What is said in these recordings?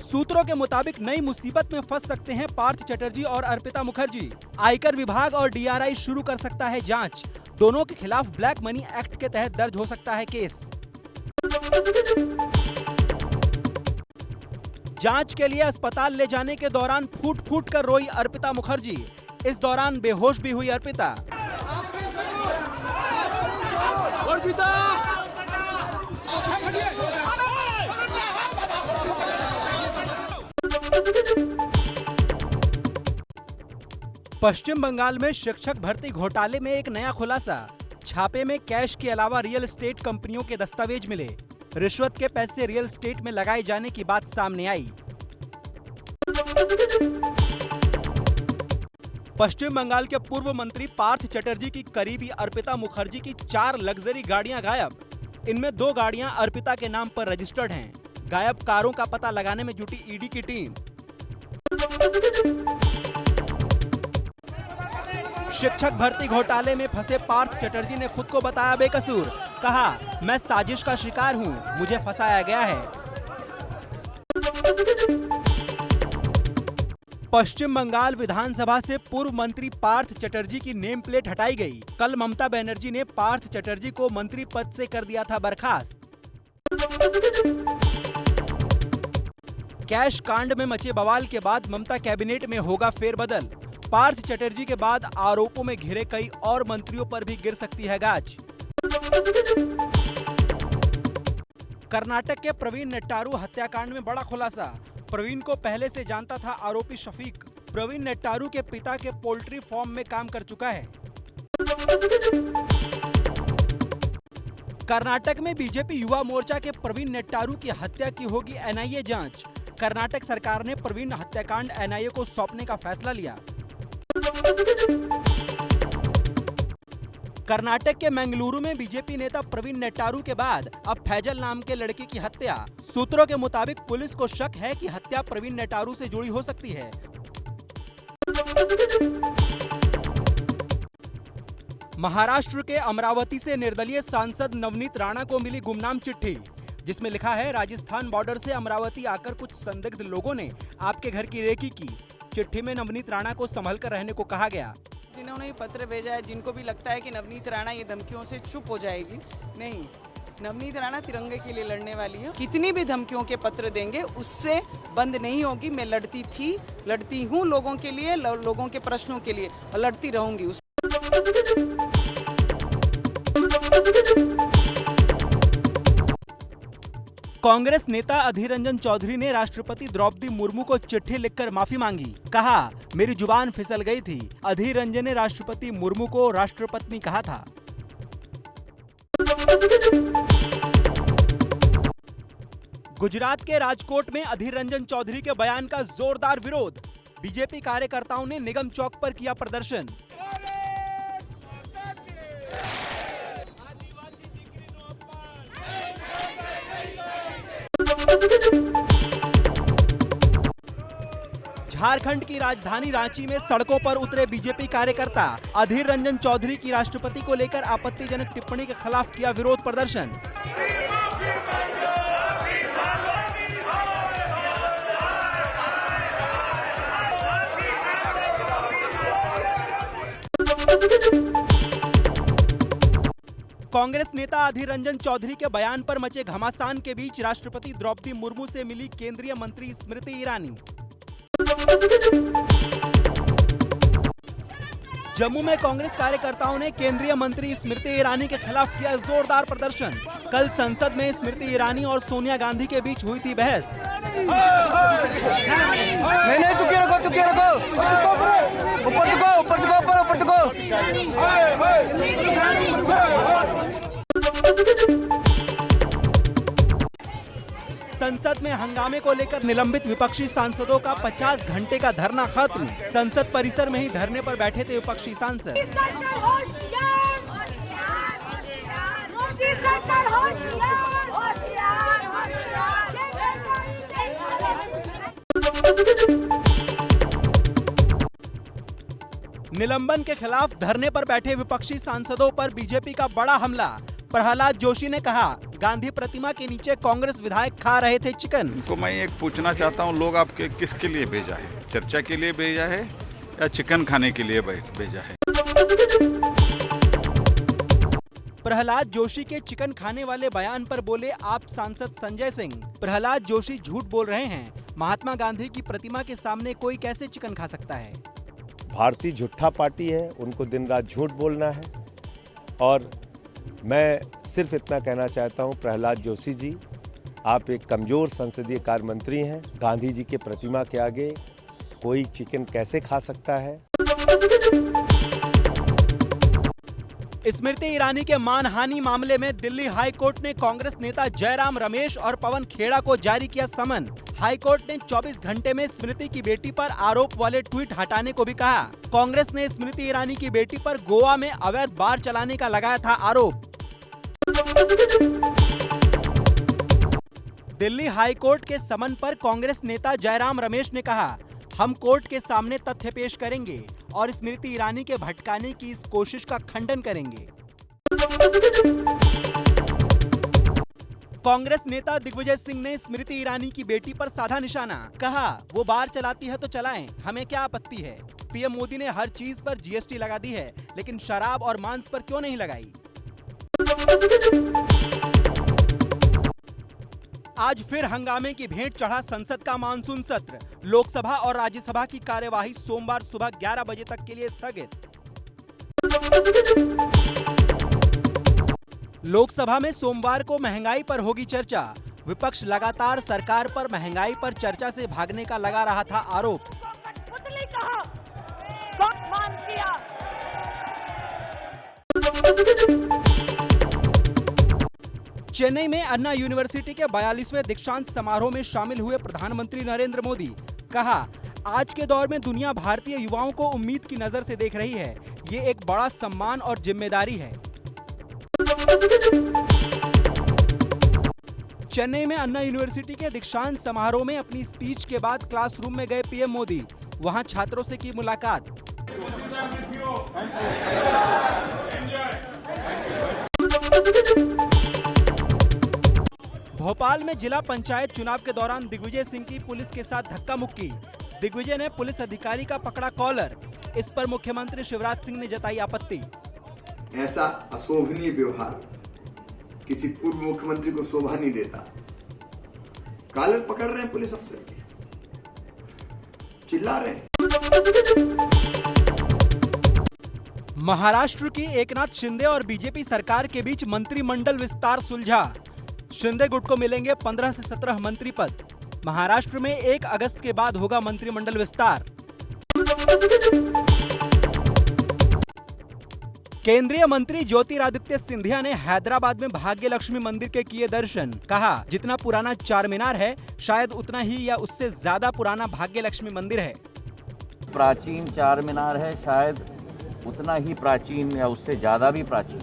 सूत्रों के मुताबिक नई मुसीबत में फंस सकते हैं पार्थ चटर्जी और अर्पिता मुखर्जी। आयकर विभाग और डीआरआई शुरू कर सकता है जांच। दोनों के खिलाफ ब्लैक मनी एक्ट के तहत दर्ज हो सकता है केस। जांच के लिए अस्पताल ले जाने के दौरान फूट फूट कर रोई अर्पिता मुखर्जी। इस दौरान बेहोश भी हुई अर्पिता। पश्चिम बंगाल में शिक्षक भर्ती घोटाले में एक नया खुलासा। छापे में कैश के अलावा रियल एस्टेट कंपनियों के दस्तावेज मिले। रिश्वत के पैसे रियल एस्टेट में लगाए जाने की बात सामने आई। पश्चिम बंगाल के पूर्व मंत्री पार्थ चटर्जी की करीबी अर्पिता मुखर्जी की 4 लग्जरी गाड़ियां गायब। इनमें 2 गाड़ियां अर्पिता के नाम पर रजिस्टर्ड हैं। गायब कारों का पता लगाने में जुटी ईडी की टीम। शिक्षक भर्ती घोटाले में फंसे पार्थ चटर्जी ने खुद को बताया बेकसूर। कहा, मैं साजिश का शिकार हूं, मुझे फंसाया गया है। पश्चिम बंगाल विधानसभा से पूर्व मंत्री पार्थ चटर्जी की नेम प्लेट हटाई गई। कल ममता बनर्जी ने पार्थ चटर्जी को मंत्री पद से कर दिया था बर्खास्त। कैश कांड में मचे बवाल के बाद ममता कैबिनेट में होगा फेरबदल। पार्थ चटर्जी के बाद आरोपों में घिरे कई और मंत्रियों पर भी गिर सकती है गाज। कर्नाटक के प्रवीण नेट्टारू हत्याकांड में बड़ा खुलासा। प्रवीण को पहले से जानता था आरोपी शफीक। प्रवीण नेट्टारू के पिता के पोल्ट्री फार्म में काम कर चुका है। कर्नाटक में बीजेपी युवा मोर्चा के प्रवीण नेट्टारू की हत्या की होगी एनआईए जांच। कर्नाटक सरकार ने प्रवीण हत्याकांड एनआईए को सौंपने का फैसला लिया। कर्नाटक के मंगलुरु में बीजेपी नेता प्रवीण नेट्टारू के बाद अब फैजल नाम के लड़के की हत्या। सूत्रों के मुताबिक पुलिस को शक है कि हत्या प्रवीण नेट्टारू से जुड़ी हो सकती है। महाराष्ट्र के अमरावती से निर्दलीय सांसद नवनीत राणा को मिली गुमनाम चिट्ठी, जिसमें लिखा है, राजस्थान बॉर्डर से अमरावती आकर कुछ संदिग्ध लोगों ने आपके घर की रेकी की। चिट्ठी में नवनीत राणा को संभल कर रहने को कहा गया। जिन्होंने पत्र भेजा है, जिनको भी लगता है कि नवनीत राणा ये धमकियों से चुप हो जाएगी, नहीं, नवनीत राणा तिरंगे के लिए लड़ने वाली है। कितनी भी धमकियों के पत्र देंगे उससे बंद नहीं होगी। मैं लड़ती थी, लड़ती हूँ लोगों के लिए, लोगों के प्रश्नों के लिए, और लड़ती रहूंगी। कांग्रेस नेता अधीर रंजन चौधरी ने राष्ट्रपति द्रौपदी मुर्मू को चिट्ठी लिखकर माफी मांगी। कहा, मेरी जुबान फिसल गई थी। अधीर रंजन ने राष्ट्रपति मुर्मू को राष्ट्रपत्नी कहा था। गुजरात के राजकोट में अधीर रंजन चौधरी के बयान का जोरदार विरोध। बीजेपी कार्यकर्ताओं ने निगम चौक पर किया प्रदर्शन। झारखंड की राजधानी रांची में सड़कों पर उतरे बीजेपी कार्यकर्ता। अधीर रंजन चौधरी की राष्ट्रपति को लेकर आपत्तिजनक टिप्पणी के खिलाफ किया विरोध प्रदर्शन। कांग्रेस नेता अधीर रंजन चौधरी के बयान पर मचे घमासान के बीच राष्ट्रपति द्रौपदी मुर्मू से मिली केंद्रीय मंत्री स्मृति ईरानी। जम्मू में कांग्रेस कार्यकर्ताओं ने केंद्रीय मंत्री स्मृति ईरानी के खिलाफ किया जोरदार प्रदर्शन। कल संसद में स्मृति ईरानी और सोनिया गांधी के बीच हुई थी बहस। नहीं, चुके रखो, ऊपर संसद में हंगामे को लेकर निलंबित विपक्षी सांसदों का 50 घंटे का धरना खत्म। संसद परिसर में ही धरने पर बैठे थे विपक्षी सांसद। निलंबन के खिलाफ धरने पर बैठे विपक्षी सांसदों पर बीजेपी का बड़ा हमला। प्रहलाद जोशी ने कहा, गांधी प्रतिमा के नीचे कांग्रेस विधायक खा रहे थे चिकन। तो मैं एक पूछना चाहता हूँ, लोग आपके किसके लिए भेजा है? चर्चा के लिए भेजा है या चिकन खाने के लिए भेजा है? प्रहलाद जोशी के चिकन खाने वाले बयान पर बोले आप सांसद संजय सिंह। प्रहलाद जोशी झूठ बोल रहे हैं। महात्मा गांधी की प्रतिमा के सामने कोई कैसे चिकन खा सकता है? भारतीय झूठा पार्टी है, उनको दिन रात झूठ बोलना है। और मैं सिर्फ इतना कहना चाहता हूं, प्रहलाद जोशी जी, आप एक कमजोर संसदीय कार्य मंत्री हैं। गांधी जी के प्रतिमा के आगे कोई चिकन कैसे खा सकता है? स्मृति ईरानी के मानहानि मामले में दिल्ली हाई कोर्ट ने कांग्रेस नेता जयराम रमेश और पवन खेड़ा को जारी किया समन। हाई कोर्ट ने 24 घंटे में स्मृति की बेटी पर आरोप वाले ट्वीट हटाने को भी कहा। कांग्रेस ने स्मृति ईरानी की बेटी पर गोवा में अवैध बार चलाने का लगाया था आरोप। दिल्ली हाई कोर्ट के समन पर कांग्रेस नेता जयराम रमेश ने कहा, हम कोर्ट के सामने तथ्य पेश करेंगे और स्मृति ईरानी के भटकाने की इस कोशिश का खंडन करेंगे। कांग्रेस नेता दिग्विजय सिंह ने स्मृति ईरानी की बेटी पर साधा निशाना। कहा, वो बार चलाती है तो चलाएं, हमें क्या आपत्ति है। पीएम मोदी ने हर चीज पर जीएसटी लगा दी है, लेकिन शराब और मांस पर क्यों नहीं लगाई? आज फिर हंगामे की भेंट चढ़ा संसद का मानसून सत्र। लोकसभा और राज्यसभा की कार्यवाही सोमवार सुबह 11 बजे तक के लिए स्थगित। लोकसभा में सोमवार को महंगाई पर होगी चर्चा। विपक्ष लगातार सरकार पर महंगाई पर चर्चा से भागने का लगा रहा था आरोप। चेन्नई में अन्ना यूनिवर्सिटी के 42वें दीक्षांत समारोह में शामिल हुए प्रधानमंत्री नरेंद्र मोदी। कहा, आज के दौर में दुनिया भारतीय युवाओं को उम्मीद की नजर से देख रही है। ये एक बड़ा सम्मान और जिम्मेदारी है। चेन्नई में अन्ना यूनिवर्सिटी के दीक्षांत समारोह में अपनी स्पीच के बाद क्लासरूम में गए पीएम मोदी। वहां छात्रों से की मुलाकात। भोपाल में जिला पंचायत चुनाव के दौरान दिग्विजय सिंह की पुलिस के साथ धक्का मुक्की। दिग्विजय ने पुलिस अधिकारी का पकड़ा कॉलर। इस पर मुख्यमंत्री शिवराज सिंह ने जताई आपत्ति। ऐसा अशोभनीय व्यवहार किसी पूर्व मुख्यमंत्री को शोभा नहीं देता। कॉलर पकड़ रहे हैं पुलिस अफसर के, चिल्ला रहे हैं। महाराष्ट्र की एकनाथ शिंदे और बीजेपी सरकार के बीच मंत्रिमंडल विस्तार सुलझा। शिंदे गुट को मिलेंगे 15 से 17 मंत्री पद। महाराष्ट्र में 1 अगस्त के बाद होगा मंत्रिमंडल विस्तार। केंद्रीय मंत्री ज्योतिरादित्य सिंधिया ने हैदराबाद में भाग्य लक्ष्मी मंदिर के किए दर्शन। कहा, जितना पुराना चार मीनार है, शायद उतना ही या उससे ज्यादा पुराना भाग्य लक्ष्मी मंदिर है। प्राचीन चार मीनार है, शायद उतना ही प्राचीन या उससे ज्यादा भी प्राचीन।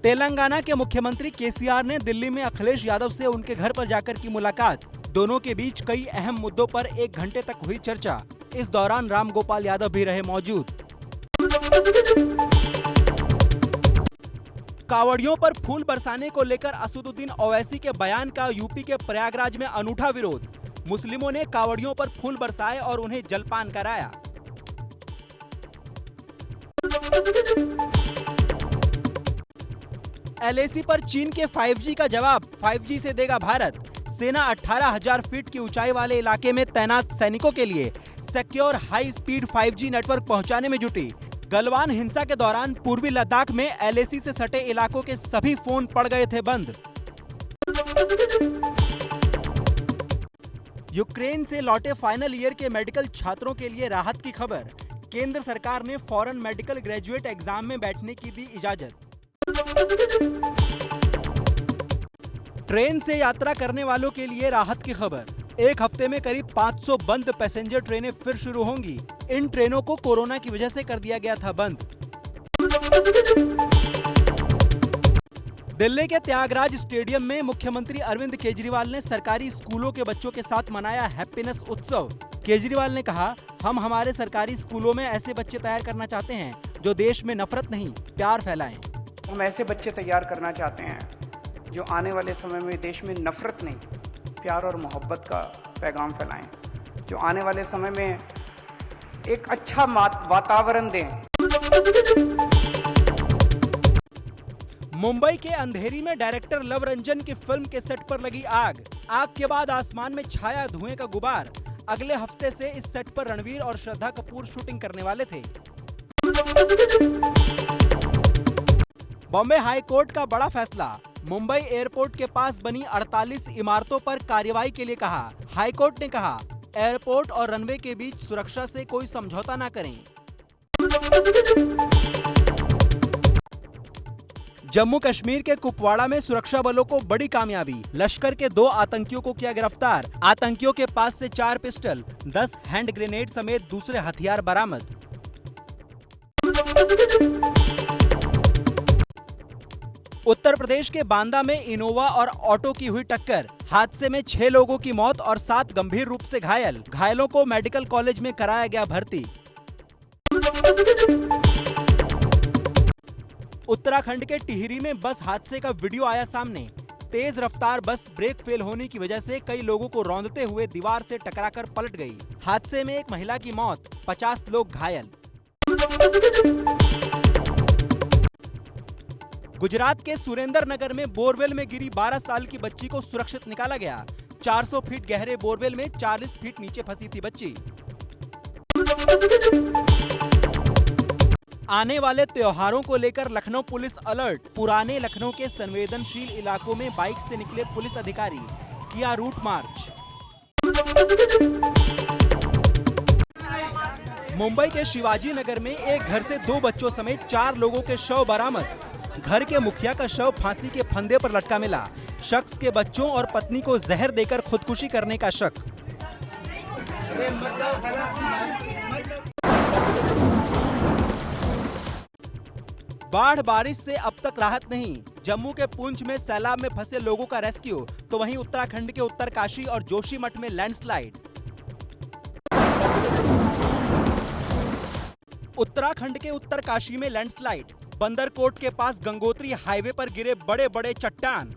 तेलंगाना के मुख्यमंत्री केसीआर ने दिल्ली में अखिलेश यादव से उनके घर पर जाकर की मुलाकात। दोनों के बीच कई अहम मुद्दों पर 1 घंटे तक हुई चर्चा। इस दौरान राम गोपाल यादव भी रहे मौजूद। कावड़ियों पर फूल बरसाने को लेकर असदुद्दीन ओवैसी के बयान का यूपी के प्रयागराज में अनूठा विरोध। मुस्लिमों ने कावड़ियों पर फूल बरसाए और उन्हें जलपान कराया। एलएसी पर चीन के 5G का जवाब। 5G से देगा भारत। सेना 18,000 फीट की ऊंचाई वाले इलाके में तैनात सैनिकों के लिए secure high speed 5G network पहुंचाने में जुटी। गलवान हिंसा के दौरान पूर्वी लद्दाख में एलएसी से सटे इलाकों के सभी फोन पड़ गए थे बंद। यूक्रेन से लौटे फाइनल ईयर के मेडिकल छात्रों के लिए राहत की खबर। केंद्र सरकार ने फॉरेन मेडिकल ग्रेजुएट एग्जाम में बैठने की दी इजाजत। ट्रेन से यात्रा करने वालों के लिए राहत की खबर। 1 हफ्ते में करीब 500 बंद पैसेंजर ट्रेनें फिर शुरू होंगी। इन ट्रेनों को कोरोना की वजह से कर दिया गया था बंद। दिल्ली के त्यागराज स्टेडियम में मुख्यमंत्री अरविंद केजरीवाल ने सरकारी स्कूलों के बच्चों के साथ मनाया हैप्पीनेस उत्सव। केजरीवाल ने कहा, हम हमारे सरकारी स्कूलों में ऐसे बच्चे तैयार करना चाहते हैं जो देश में नफरत नहीं, प्यार फैलाएं। हम ऐसे बच्चे तैयार करना चाहते हैं जो आने वाले समय में देश में नफरत नहीं, प्यार और मोहब्बत का पैगाम फैलाएं, जो आने वाले समय में एक अच्छा वातावरण दें। मुंबई के अंधेरी में डायरेक्टर लव रंजन की फिल्म के सेट पर लगी आग। आग के बाद आसमान में छाया धुएं का गुबार। अगले हफ्ते से इस सेट पर रणवीर और श्रद्धा कपूर शूटिंग करने वाले थे। बॉम्बे हाई कोर्ट का बड़ा फैसला। मुंबई एयरपोर्ट के पास बनी 48 इमारतों पर कार्रवाई के लिए कहा। हाई कोर्ट ने कहा, एयरपोर्ट और रनवे के बीच सुरक्षा से कोई समझौता न करें। जम्मू कश्मीर के कुपवाड़ा में सुरक्षा बलों को बड़ी कामयाबी। लश्कर के 2 आतंकियों को किया गिरफ्तार। आतंकियों के पास से 4 पिस्टल, 10 हैंड ग्रेनेड समेत दूसरे हथियार बरामद। उत्तर प्रदेश के बांदा में इनोवा और ऑटो की हुई टक्कर। हादसे में 6 लोगों की मौत और 7 गंभीर रूप से घायल। घायलों को मेडिकल कॉलेज में कराया गया भर्ती। उत्तराखंड के टिहरी में बस हादसे का वीडियो आया सामने। तेज रफ्तार बस ब्रेक फेल होने की वजह से कई लोगों को रौंदते हुए दीवार से टकराकर पलट गई। हादसे में एक महिला की मौत, 50 लोग घायल। गुजरात के सुरेंद्रनगर में बोरवेल में गिरी 12 साल की बच्ची को सुरक्षित निकाला गया। 400 फीट गहरे बोरवेल में 40 फीट नीचे फंसी थी बच्ची। आने वाले त्योहारों को लेकर लखनऊ पुलिस अलर्ट। पुराने लखनऊ के संवेदनशील इलाकों में बाइक से निकले पुलिस अधिकारी, किया रूट मार्च। मुंबई के शिवाजी नगर में एक घर से 2 बच्चों समेत 4 लोगों के शव बरामद। घर के मुखिया का शव फांसी के फंदे पर लटका मिला। शख्स के बच्चों और पत्नी को जहर देकर खुदकुशी करने का शक। बाढ़ बारिश से अब तक राहत नहीं। जम्मू के पुंछ में सैलाब में फंसे लोगों का रेस्क्यू, तो वहीं उत्तराखंड के उत्तरकाशी और जोशीमठ में लैंडस्लाइड। उत्तराखंड के उत्तरकाशी में लैंडस्लाइड। बंदरकोट के पास गंगोत्री हाईवे पर गिरे बड़े बड़े चट्टान।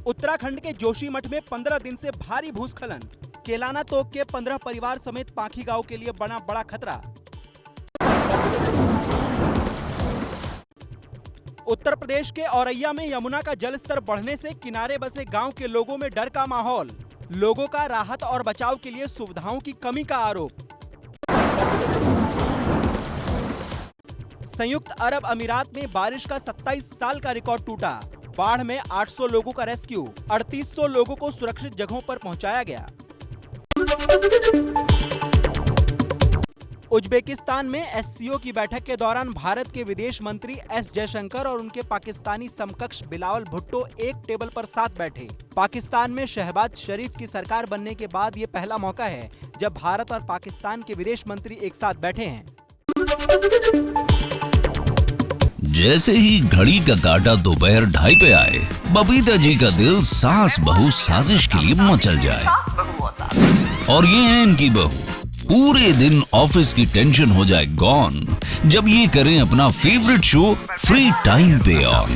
उत्तराखंड के जोशीमठ में 15 दिन से भारी भूस्खलन। केलाना तोक के 15 परिवार समेत पांखी गांव के लिए बना बड़ा खतरा। उत्तर प्रदेश के औरैया में यमुना का जलस्तर बढ़ने से किनारे बसे गांव के लोगों में डर का माहौल। लोगों का राहत और बचाव के लिए सुविधाओं की कमी का आरोप। संयुक्त अरब अमीरात में बारिश का 27 साल का रिकॉर्ड टूटा। बाढ़ में 800 लोगों का रेस्क्यू, 3800 लोगों को सुरक्षित जगहों पर पहुंचाया गया। उज्बेकिस्तान में एससीओ की बैठक के दौरान भारत के विदेश मंत्री एस जयशंकर और उनके पाकिस्तानी समकक्ष बिलावल भुट्टो एक टेबल पर साथ बैठे। पाकिस्तान में शहबाज शरीफ की सरकार बनने के बाद ये पहला मौका है जब भारत और पाकिस्तान के विदेश मंत्री एक साथ बैठे हैं। जैसे ही घड़ी का काटा दोपहर 2:30 पे आए, बबीता जी का दिल सास बहू साजिश के लिए मचल जाए। और ये है इनकी बहू, पूरे दिन ऑफिस की टेंशन हो जाए गॉन जब ये करें अपना फेवरेट शो फ्री टाइम पे ऑन।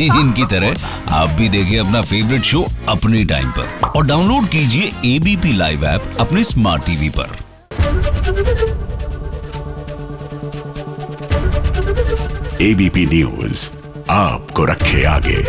इनकी तरह आप भी देखें अपना फेवरेट शो अपने टाइम पर और डाउनलोड कीजिए एबीपी लाइव ऐप अपने स्मार्ट टीवी पर। एबीपी न्यूज आपको रखे आगे।